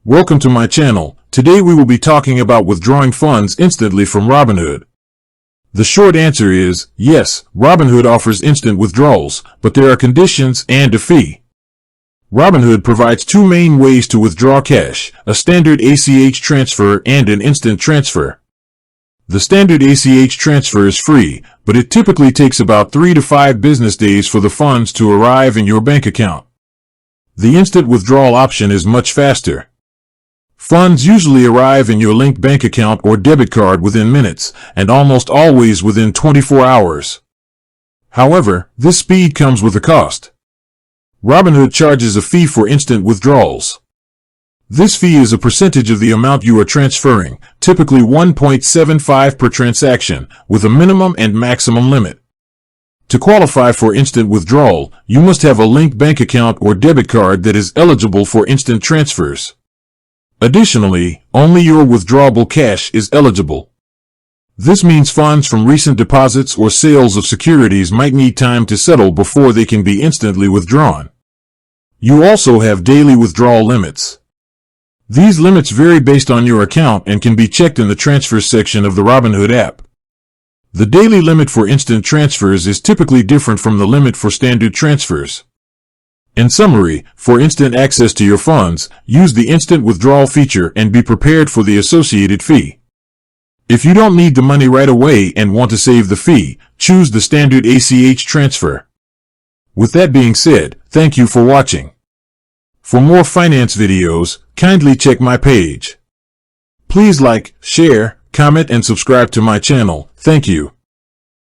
Welcome to my channel. Today we will be talking about withdrawing funds instantly from Robinhood. The short answer is, yes, Robinhood offers instant withdrawals, but there are conditions and a fee. Robinhood provides two main ways to withdraw cash, a standard ACH transfer and an instant transfer. The standard ACH transfer is free, but it typically takes about 3 to 5 business days for the funds to arrive in your bank account. The instant withdrawal option is much faster. Funds usually arrive in your linked bank account or debit card within minutes, and almost always within 24 hours. However, this speed comes with a cost. Robinhood charges a fee for instant withdrawals. This fee is a percentage of the amount you are transferring, typically 1.75 per transaction, with a minimum and maximum limit. To qualify for instant withdrawal, you must have a linked bank account or debit card that is eligible for instant transfers. Additionally, only your withdrawable cash is eligible. This means funds from recent deposits or sales of securities might need time to settle before they can be instantly withdrawn. You also have daily withdrawal limits. These limits vary based on your account and can be checked in the transfers section of the Robinhood app. The daily limit for instant transfers is typically different from the limit for standard transfers. In summary, for instant access to your funds, use the instant withdrawal feature and be prepared for the associated fee. If you don't need the money right away and want to save the fee, choose the standard ACH transfer. With that being said, thank you for watching. For more finance videos, kindly check my page. Please like, share, comment and subscribe to my channel. Thank you.